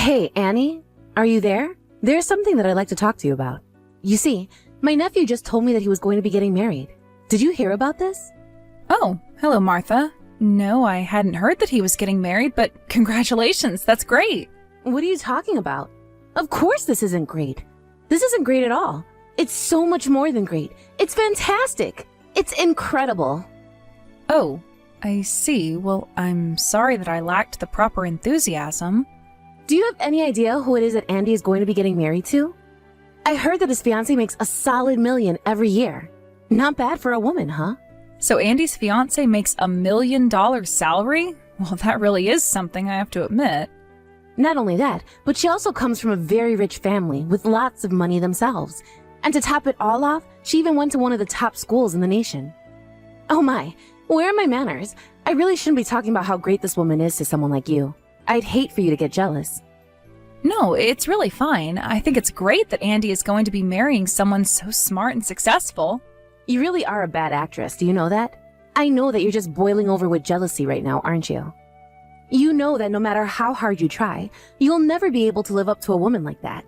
Hey, Annie, are you there? There's something that I'd like to talk to you about. You see, my nephew just told me that he was going to be getting married. Did you hear about this? Oh, hello, Martha. No, I hadn't heard that he was getting married, but congratulations, that's great. What are you talking about? Of course this isn't great. This isn't great at all. It's so much more than great. It's fantastic. It's incredible. Oh, I see. Well, I'm sorry that I lacked the proper enthusiasm. Do you have any idea who it is that Andy is going to be getting married to? I heard that his fiancé makes a solid $1 million every year. Not bad for a woman, huh? So Andy's fiancé makes $1 million salary? Well, that really is something, I have to admit. Not only that, but she also comes from a very rich family with lots of money themselves. And to top it all off, she even went to one of the top schools in the nation. Oh my, where are my manners? I really shouldn't be talking about how great this woman is to someone like you. I'd hate for you to get jealous. No, it's really fine. I think it's great that Andy is going to be marrying someone so smart and successful. You really are a bad actress, do you know that? I know that you're just boiling over with jealousy right now, aren't you? You know that no matter how hard you try, you'll never be able to live up to a woman like that.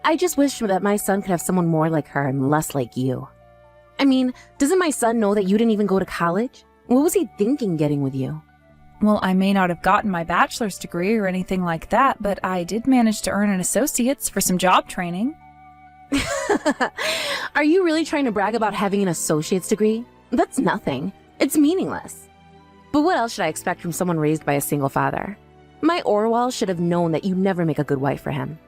I just wish that my son could have someone more like her and less like you. I mean, doesn't my son know that you didn't even go to college? What was he thinking getting with you? Well, I may not have gotten my bachelor's degree or anything like that, but I did manage to earn an associate's for some job training. Are you really trying to brag about having an associate's degree? That's nothing. It's meaningless. But what else should I expect from someone raised by a single father? My Orwell should have known that you never make a good wife for him.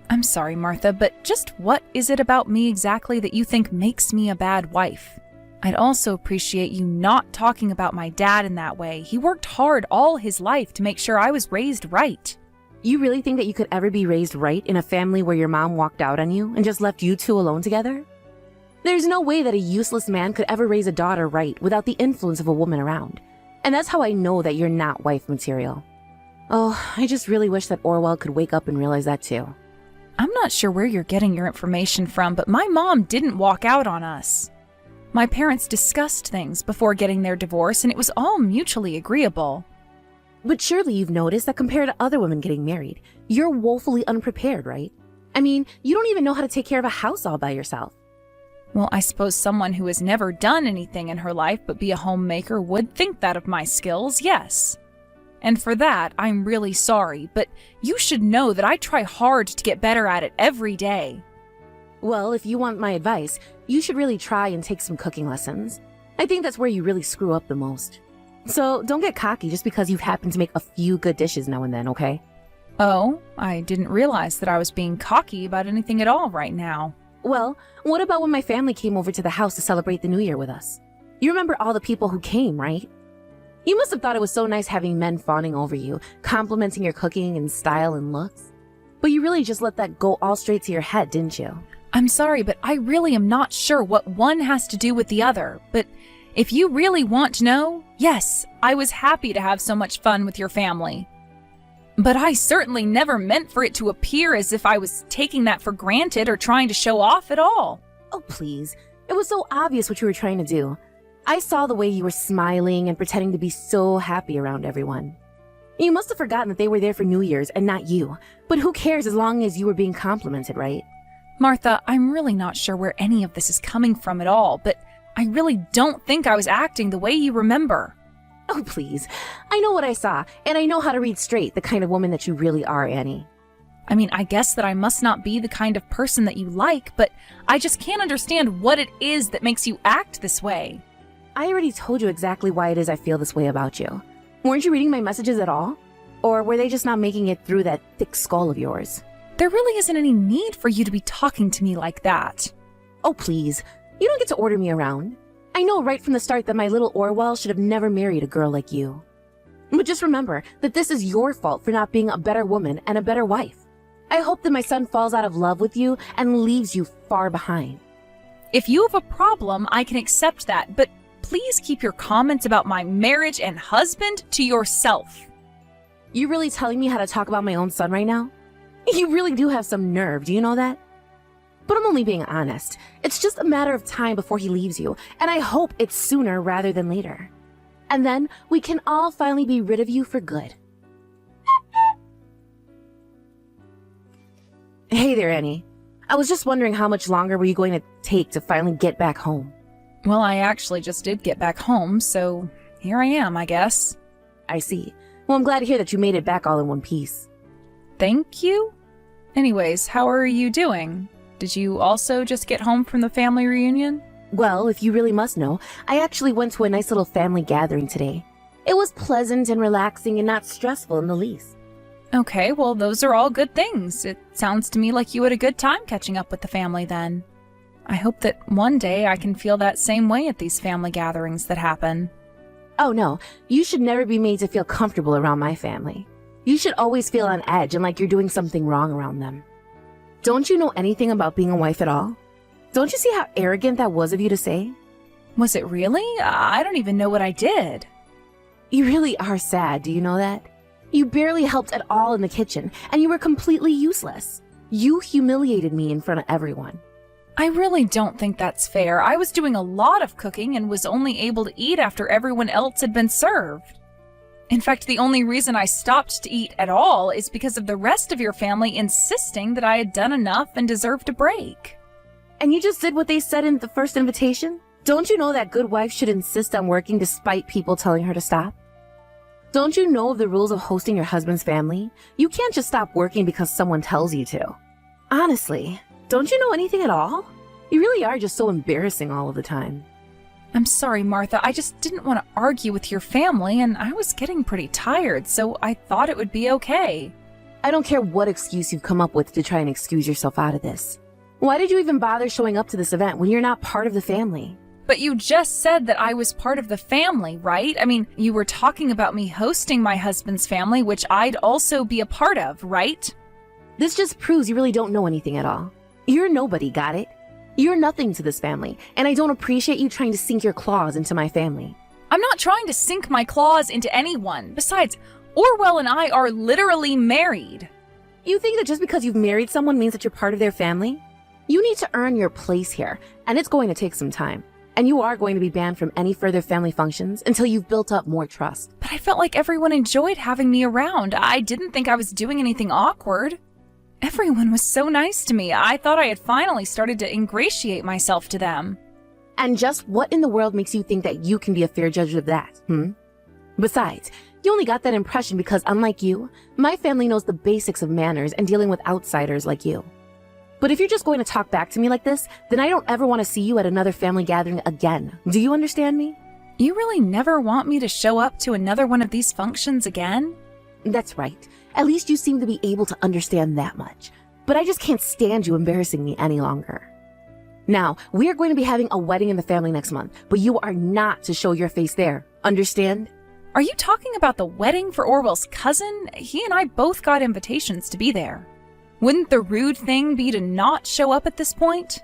I'm sorry, Martha, but just what is it about me exactly that you think makes me a bad wife? I'd also appreciate you not talking about my dad in that way. He worked hard all his life to make sure I was raised right. You really think that you could ever be raised right in a family where your mom walked out on you and just left you two alone together? There's no way that a useless man could ever raise a daughter right without the influence of a woman around. And that's how I know that you're not wife material. Oh, I just really wish that Orwell could wake up and realize that too. I'm not sure where you're getting your information from, but my mom didn't walk out on us. My parents discussed things before getting their divorce, and it was all mutually agreeable. But surely you've noticed that compared to other women getting married, you're woefully unprepared, right? I mean, you don't even know how to take care of a house all by yourself. Well, I suppose someone who has never done anything in her life but be a homemaker would think that of my skills, yes. And for that, I'm really sorry, but you should know that I try hard to get better at it every day. Well, if you want my advice, you should really try and take some cooking lessons. I think that's where you really screw up the most. So don't get cocky just because you happen to make a few good dishes now and then, okay? Oh, I didn't realize that I was being cocky about anything at all right now. Well, what about when my family came over to the house to celebrate the New Year with us? You remember all the people who came, right? You must have thought it was so nice having men fawning over you, complimenting your cooking and style and looks. But you really just let that go all straight to your head, didn't you? I'm sorry, but I really am not sure what one has to do with the other. But if you really want to know, yes, I was happy to have so much fun with your family. But I certainly never meant for it to appear as if I was taking that for granted or trying to show off at all. Oh, please. It was so obvious what you were trying to do. I saw the way you were smiling and pretending to be so happy around everyone. You must have forgotten that they were there for New Year's and not you. But who cares as long as you were being complimented, right? Martha, I'm really not sure where any of this is coming from at all, but I really don't think I was acting the way you remember. Oh, please. I know what I saw, and I know how to read straight the kind of woman that you really are, Annie. I mean, I guess that I must not be the kind of person that you like, but I just can't understand what it is that makes you act this way. I already told you exactly why it is I feel this way about you. Weren't you reading my messages at all? Or were they just not making it through that thick skull of yours? There really isn't any need for you to be talking to me like that. Oh, please. You don't get to order me around. I know right from the start that my little Orwell should have never married a girl like you. But just remember that this is your fault for not being a better woman and a better wife. I hope that my son falls out of love with you and leaves you far behind. If you have a problem, I can accept that, but please keep your comments about my marriage and husband to yourself. You really telling me how to talk about my own son right now? You really do have some nerve, do you know that? But I'm only being honest. It's just a matter of time before he leaves you, and I hope it's sooner rather than later. And then we can all finally be rid of you for good. Hey there, Annie. I was just wondering how much longer were you going to take to finally get back home? Well, I actually just did get back home, so here I am, I guess. I see. Well, I'm glad to hear that you made it back all in one piece. Thank you? Anyways, how are you doing? Did you also just get home from the family reunion? Well, if you really must know, I actually went to a nice little family gathering today. It was pleasant and relaxing and not stressful in the least. Okay, well, those are all good things. It sounds to me like you had a good time catching up with the family then. I hope that one day I can feel that same way at these family gatherings that happen. Oh no, you should never be made to feel comfortable around my family. You should always feel on edge and like you're doing something wrong around them. Don't you know anything about being a wife at all? Don't you see how arrogant that was of you to say? Was it really? I don't even know what I did. You really are sad, do you know that? You barely helped at all in the kitchen, and you were completely useless. You humiliated me in front of everyone. I really don't think that's fair. I was doing a lot of cooking and was only able to eat after everyone else had been served. In fact, the only reason I stopped to eat at all is because of the rest of your family insisting that I had done enough and deserved a break. And you just did what they said in the first invitation? Don't you know that good wife should insist on working despite people telling her to stop? Don't you know of the rules of hosting your husband's family? You can't just stop working because someone tells you to. Honestly, don't you know anything at all? You really are just so embarrassing all of the time. I'm sorry, Martha. I just didn't want to argue with your family, and I was getting pretty tired, so I thought it would be okay. I don't care what excuse you've come up with to try and excuse yourself out of this. Why did you even bother showing up to this event when you're not part of the family? But you just said that I was part of the family, right? I mean, you were talking about me hosting my husband's family, which I'd also be a part of, right? This just proves you really don't know anything at all. You're nobody, got it? You're nothing to this family, and I don't appreciate you trying to sink your claws into my family. I'm not trying to sink my claws into anyone. Besides, Orwell and I are literally married. You think that just because you've married someone means that you're part of their family? You need to earn your place here, and it's going to take some time. And you are going to be banned from any further family functions until you've built up more trust. But I felt like everyone enjoyed having me around. I didn't think I was doing anything awkward. Everyone was so nice to me. I thought I had finally started to ingratiate myself to them. And just what in the world makes you think that you can be a fair judge of that, Besides, you only got that impression because, unlike you, my family knows the basics of manners and dealing with outsiders like you. But if you're just going to talk back to me like this, then I don't ever want to see you at another family gathering again. Do you understand me? You really never want me to show up to another one of these functions again? That's right. At least you seem to be able to understand that much. But I just can't stand you embarrassing me any longer. Now, we are going to be having a wedding in the family next month, but you are not to show your face there. Understand? Are you talking about the wedding for Orwell's cousin? He and I both got invitations to be there. Wouldn't the rude thing be to not show up at this point?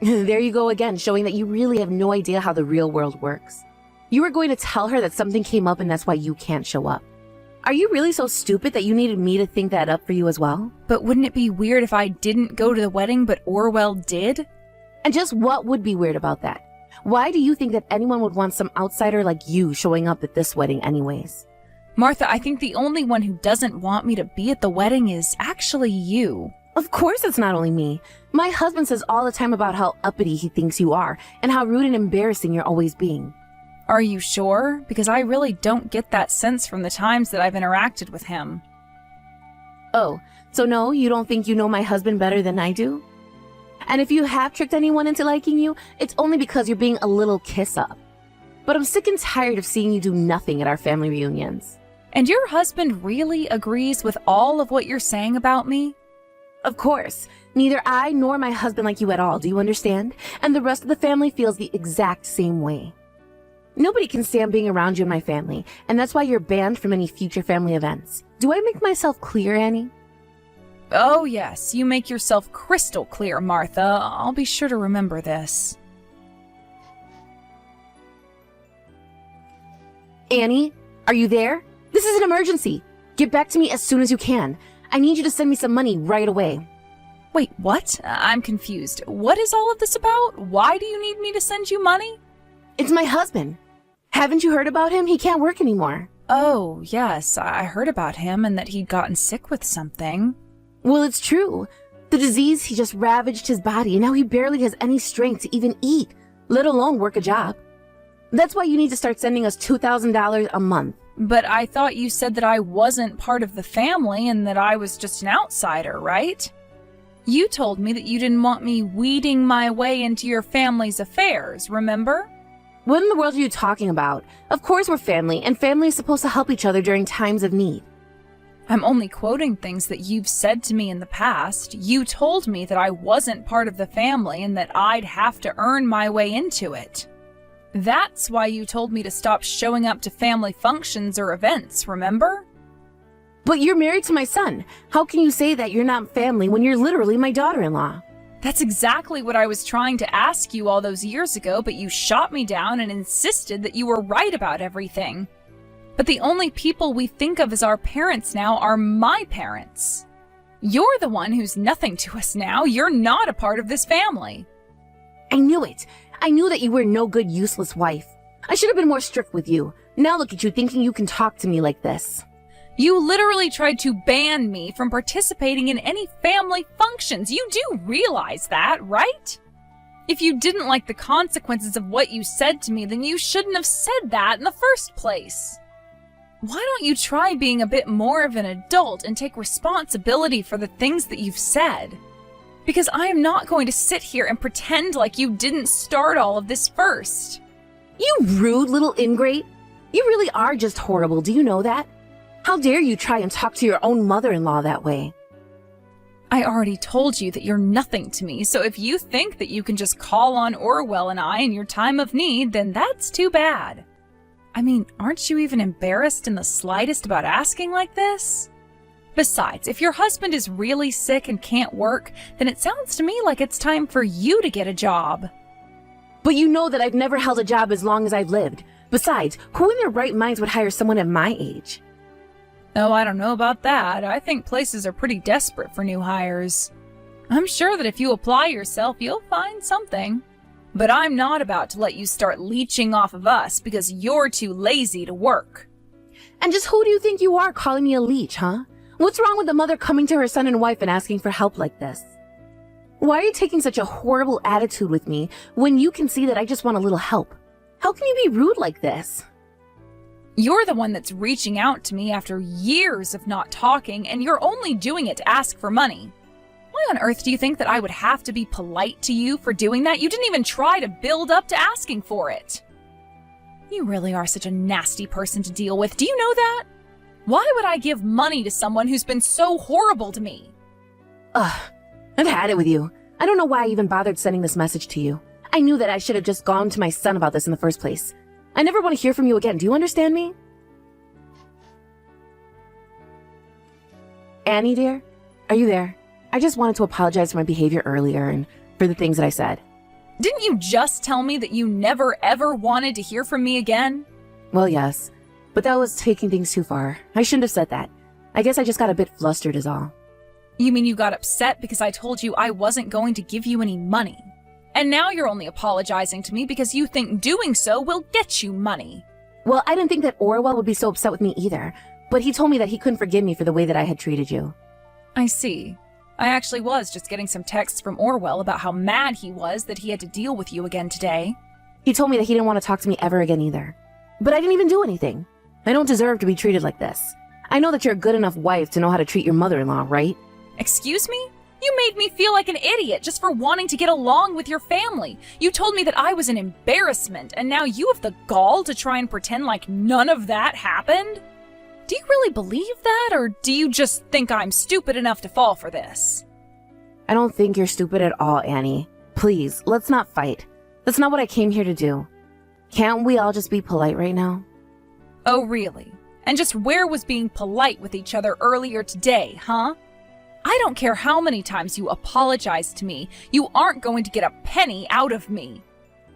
There you go again, showing that you really have no idea how the real world works. You were going to tell her that something came up and that's why you can't show up. Are you really so stupid that you needed me to think that up for you as well? But wouldn't it be weird if I didn't go to the wedding but Orwell did? And just what would be weird about that? Why do you think that anyone would want some outsider like you showing up at this wedding anyways? Martha, I think the only one who doesn't want me to be at the wedding is actually you. Of course it's not only me. My husband says all the time about how uppity he thinks you are and how rude and embarrassing you're always being. Are you sure? Because I really don't get that sense from the times that I've interacted with him. Oh, so no, you don't think you know my husband better than I do? And if you have tricked anyone into liking you, it's only because you're being a little kiss-up. But I'm sick and tired of seeing you do nothing at our family reunions. And your husband really agrees with all of what you're saying about me? Of course. Neither I nor my husband like you at all, do you understand? And the rest of the family feels the exact same way. Nobody can stand being around you and my family, and that's why you're banned from any future family events. Do I make myself clear, Annie? Oh yes, you make yourself crystal clear, Martha. I'll be sure to remember this. Annie, are you there? This is an emergency. Get back to me as soon as you can. I need you to send me some money right away. Wait, what? I'm confused. What is all of this about? Why do you need me to send you money? It's my husband. Haven't you heard about him? He can't work anymore. Oh, yes, I heard about him and that he'd gotten sick with something. Well, it's true. The disease, he just ravaged his body, and now he barely has any strength to even eat, let alone work a job. That's why you need to start sending us $2,000 a month. But I thought you said that I wasn't part of the family and that I was just an outsider, right? You told me that you didn't want me weeding my way into your family's affairs, remember? What in the world are you talking about? Of course we're family, and family is supposed to help each other during times of need. I'm only quoting things that you've said to me in the past. You told me that I wasn't part of the family and that I'd have to earn my way into it. That's why you told me to stop showing up to family functions or events, remember? But you're married to my son. How can you say that you're not family when you're literally my daughter-in-law? That's exactly what I was trying to ask you all those years ago, but you shot me down and insisted that you were right about everything. But the only people we think of as our parents now are my parents. You're the one who's nothing to us now. You're not a part of this family. I knew it. I knew that you were no good, useless wife. I should have been more strict with you. Now look at you thinking you can talk to me like this. You literally tried to ban me from participating in any family functions. You do realize that, right? If you didn't like the consequences of what you said to me, then you shouldn't have said that in the first place. Why don't you try being a bit more of an adult and take responsibility for the things that you've said? Because I am not going to sit here and pretend like you didn't start all of this first. You rude little ingrate. You really are just horrible, do you know that? How dare you try and talk to your own mother-in-law that way? I already told you that you're nothing to me, so if you think that you can just call on Orwell and I in your time of need, then that's too bad. I mean, aren't you even embarrassed in the slightest about asking like this? Besides, if your husband is really sick and can't work, then it sounds to me like it's time for you to get a job. But you know that I've never held a job as long as I've lived. Besides, who in their right minds would hire someone at my age? Oh, I don't know about that. I think places are pretty desperate for new hires. I'm sure that if you apply yourself, you'll find something. But I'm not about to let you start leeching off of us because you're too lazy to work. And just who do you think you are calling me a leech, huh? What's wrong with a mother coming to her son and wife and asking for help like this? Why are you taking such a horrible attitude with me when you can see that I just want a little help? How can you be rude like this? You're the one that's reaching out to me after years of not talking, and you're only doing it to ask for money. Why on earth do you think that I would have to be polite to you for doing that? You didn't even try to build up to asking for it. You really are such a nasty person to deal with. Do you know that? Why would I give money to someone who's been so horrible to me? Ugh, I've had it with you. I don't know why I even bothered sending this message to you. I knew that I should have just gone to my son about this in the first place. I never want to hear from you again. Do you understand me? Annie, dear? Are you there? I just wanted to apologize for my behavior earlier and for the things that I said. Didn't you just tell me that you never ever wanted to hear from me again? Well, yes. But that was taking things too far. I shouldn't have said that. I guess I just got a bit flustered is all. You mean you got upset because I told you I wasn't going to give you any money? And now you're only apologizing to me because you think doing so will get you money. Well, I didn't think that Orwell would be so upset with me either, but he told me that he couldn't forgive me for the way that I had treated you. I see. I actually was just getting some texts from Orwell about how mad he was that he had to deal with you again today. He told me that he didn't want to talk to me ever again either. But I didn't even do anything. I don't deserve to be treated like this. I know that you're a good enough wife to know how to treat your mother-in-law, right? Excuse me? You made me feel like an idiot just for wanting to get along with your family. You told me that I was an embarrassment, and now you have the gall to try and pretend like none of that happened? Do you really believe that, or do you just think I'm stupid enough to fall for this? I don't think you're stupid at all, Annie. Please, let's not fight. That's not what I came here to do. Can't we all just be polite right now? Oh, really? And just where was being polite with each other earlier today, huh? I don't care how many times you apologize to me, you aren't going to get a penny out of me.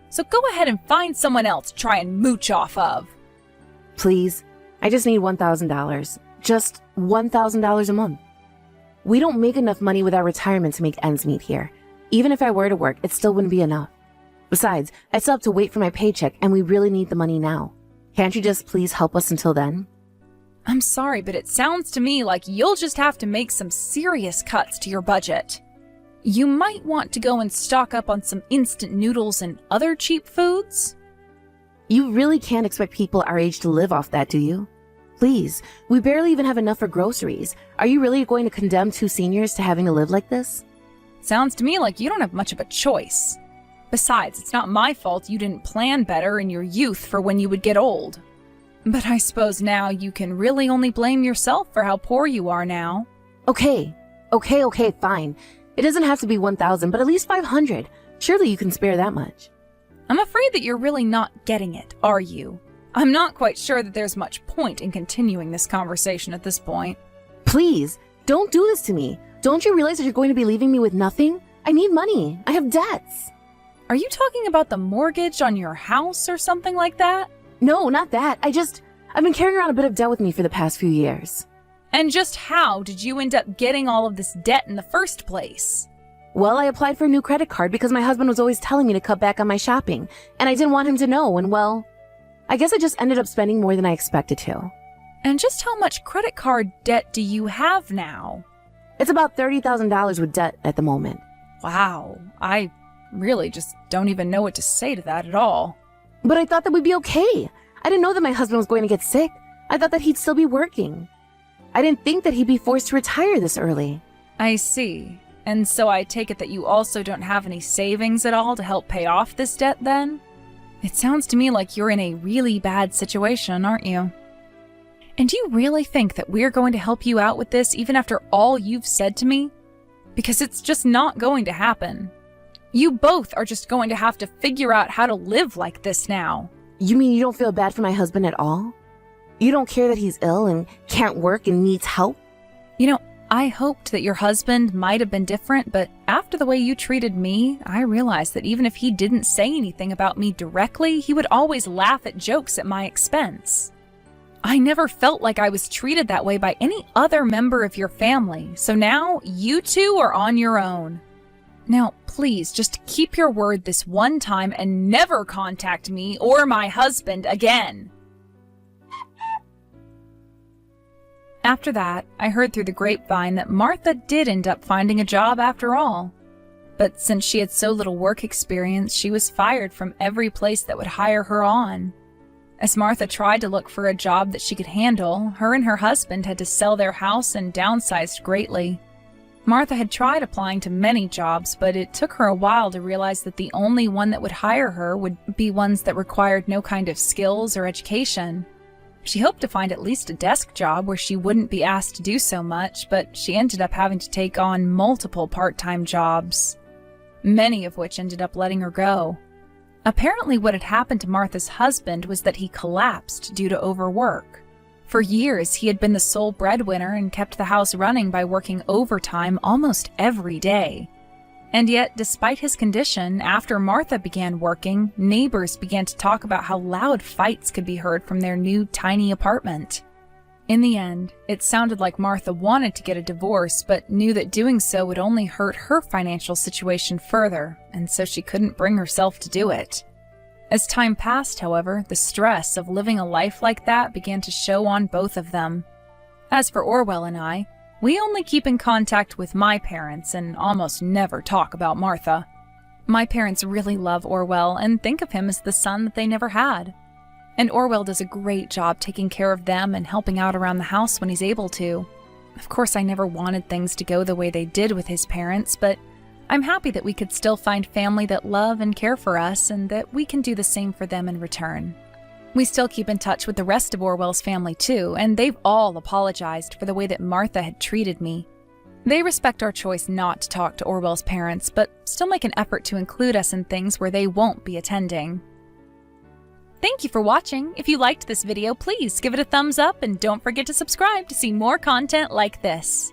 So go ahead and find someone else to try and mooch off of. Please, I just need $1,000. Just $1,000 a month. We don't make enough money with our retirement to make ends meet here. Even if I were to work, it still wouldn't be enough. Besides, I still have to wait for my paycheck, and we really need the money now. Can't you just please help us until then? I'm sorry, but it sounds to me like you'll just have to make some serious cuts to your budget. You might want to go and stock up on some instant noodles and other cheap foods. You really can't expect people our age to live off that, do you? Please, we barely even have enough for groceries. Are you really going to condemn 2 seniors to having to live like this? Sounds to me like you don't have much of a choice. Besides, it's not my fault you didn't plan better in your youth for when you would get old. But I suppose now you can really only blame yourself for how poor you are now. Okay, fine. It doesn't have to be 1,000, but at least 500. Surely you can spare that much. I'm afraid that you're really not getting it, are you? I'm not quite sure that there's much point in continuing this conversation at this point. Please, don't do this to me. Don't you realize that you're going to be leaving me with nothing? I need money. I have debts. Are you talking about the mortgage on your house or something like that? No, not that. I've been carrying around a bit of debt with me for the past few years. And just how did you end up getting all of this debt in the first place? Well, I applied for a new credit card because my husband was always telling me to cut back on my shopping, and I didn't want him to know, and well, I guess I just ended up spending more than I expected to. And just how much credit card debt do you have now? It's about $30,000 with debt at the moment. Wow, I really just don't even know what to say to that at all. But I thought that we'd be okay. I didn't know that my husband was going to get sick. I thought that he'd still be working. I didn't think that he'd be forced to retire this early. I see. And so I take it that you also don't have any savings at all to help pay off this debt then? It sounds to me like you're in a really bad situation, aren't you? And do you really think that we're going to help you out with this even after all you've said to me? Because it's just not going to happen. You both are just going to have to figure out how to live like this now. You mean you don't feel bad for my husband at all? You don't care that he's ill and can't work and needs help? You know, I hoped that your husband might have been different, but after the way you treated me, I realized that even if he didn't say anything about me directly, he would always laugh at jokes at my expense. I never felt like I was treated that way by any other member of your family, so now you two are on your own. Now, please, just keep your word this one time and never contact me or my husband again. After that, I heard through the grapevine that Martha did end up finding a job after all. But since she had so little work experience, she was fired from every place that would hire her on. As Martha tried to look for a job that she could handle, her and her husband had to sell their house and downsized greatly. Martha had tried applying to many jobs, but it took her a while to realize that the only one that would hire her would be ones that required no kind of skills or education. She hoped to find at least a desk job where she wouldn't be asked to do so much, but she ended up having to take on multiple part-time jobs, many of which ended up letting her go. Apparently what had happened to Martha's husband was that he collapsed due to overwork. For years, he had been the sole breadwinner and kept the house running by working overtime almost every day. And yet, despite his condition, after Martha began working, neighbors began to talk about how loud fights could be heard from their new tiny apartment. In the end, it sounded like Martha wanted to get a divorce, but knew that doing so would only hurt her financial situation further, and so she couldn't bring herself to do it. As time passed, however, the stress of living a life like that began to show on both of them. As for Orwell and I, we only keep in contact with my parents and almost never talk about Martha. My parents really love Orwell and think of him as the son that they never had. And Orwell does a great job taking care of them and helping out around the house when he's able to. Of course, I never wanted things to go the way they did with his parents, but I'm happy that we could still find family that love and care for us and that we can do the same for them in return. We still keep in touch with the rest of Orwell's family too, and they've all apologized for the way that Martha had treated me. They respect our choice not to talk to Orwell's parents, but still make an effort to include us in things where they won't be attending. Thank you for watching. If you liked this video, please give it a thumbs up and don't forget to subscribe to see more content like this.